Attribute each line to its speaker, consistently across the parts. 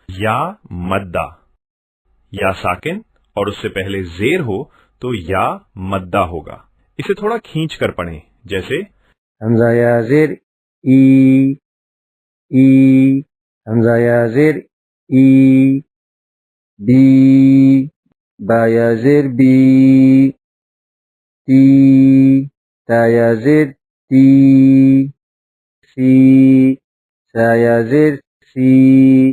Speaker 1: یا مدہ، یا ساکن اور اس سے پہلے زیر ہو تو یا مدہ ہوگا. اسے تھوڑا کھینچ کر پڑھیں، جیسے
Speaker 2: حمزہ یا زیر ای، ای، حمزہ یا زیر ای، بی، با یا زیر بی، تی، تا یا زیر تی، سی، سا یا زیر سی،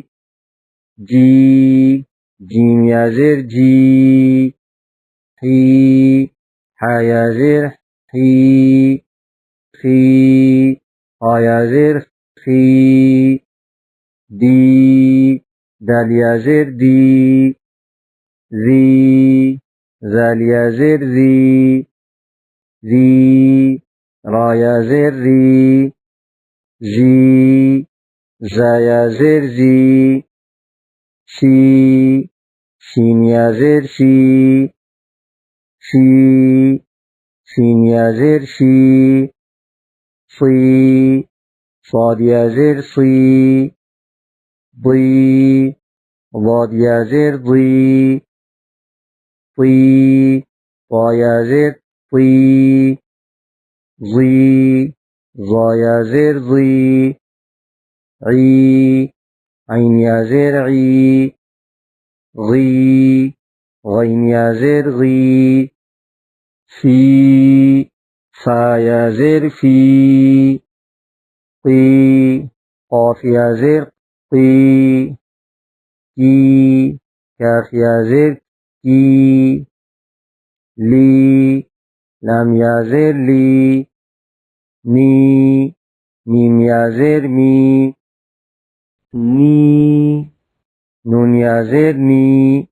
Speaker 2: جی، جیم یا زیر جی، حی، حا یا زیر حی، خی، خا یا زیر خی، دی، دال یا زیر دی، زی، زال یا زیر زی، زی، را یا زیر ری، زی، زا یا زیر زی، شی، شین یا زیر شی، شی، شین یا زیر شی، صی، صاد یا زیر صی، ضی، ضاد یا زیر ضی، طی، طا یا زیر طی، ضی، ضا یا زیر ضی، عی، عین یا زیر عی، غی، غین یا زیر غی، فی، فا یا زیر فی، قی، قاف یا زیر قی، کی، کاف یا زیر کی، لی، لام یا زیر لی، می، میم یا زیر می، نی، نون یا زیر نی،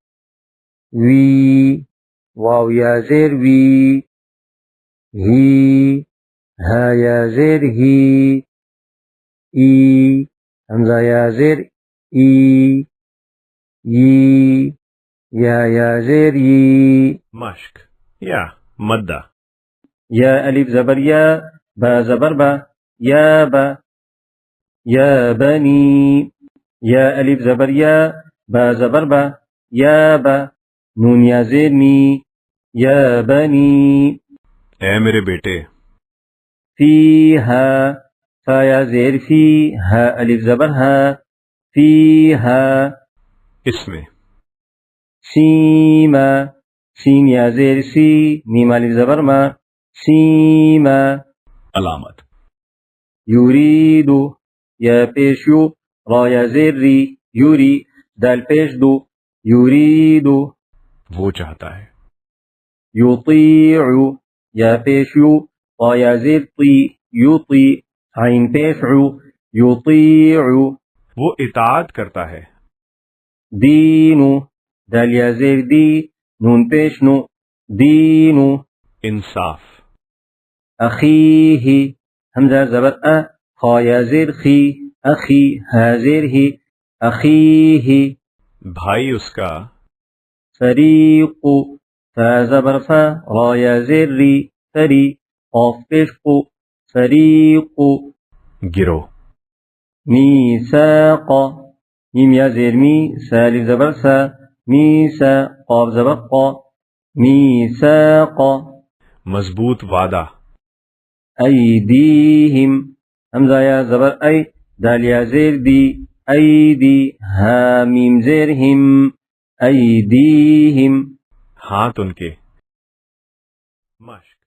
Speaker 2: وی، واو یا زیر وی، ہی، ہا یا زیر ہی، ای، حمزہ یا زیر ای، ی، یا زیر ی،
Speaker 1: مشق یا مدہ.
Speaker 2: یا الف زبر یا، با زبر با، یا با، یا بنی، یا الف زبر یا، با زبر با، یا با، نون یا زیر نی، یا بنی،
Speaker 1: اے میرے بیٹے.
Speaker 2: فی ہا، فا یا زیر فی، ہا الف زبر ہا، فی ہا،
Speaker 1: اس میں
Speaker 2: سیما، سین یا زیر سی، میم الف زبر ما، سیما،
Speaker 1: علامت.
Speaker 2: یوریدو، یا پیش یو، را یا زیر ری، یوری، دال پیش دو، یوریدو،
Speaker 1: وہ چاہتا ہے.
Speaker 2: یطیعو، یا پیش یو، طا یا زیر طی، یطی، عین پیش عو، یطیعو،
Speaker 1: وہ اطاعت کرتا ہے.
Speaker 2: دینو، دال یا زیر دی، نون پیش نو، دینو،
Speaker 1: انصاف.
Speaker 2: اخیہ، حمزہ زبر ا، خا یا زیر خی، اخی، ہا زیر ہی، اخیہ،
Speaker 1: بھائی اس کا.
Speaker 2: فریق، فا زبر فا، را یا زیر ری، فری، قاف پیش قو، فریق،
Speaker 1: گرو.
Speaker 2: میثاق، میم یا زیر می، سال زبر سا، میسا، قاف زبر قا، میثاق،
Speaker 1: مضبوط وعدہ.
Speaker 2: ایدیہم، حمزہ یا زبر ای، دال یا زیر دی، ایدی، ہا میم زیر ہم، ایدیہم،
Speaker 1: ہاتھ ان کے. مشق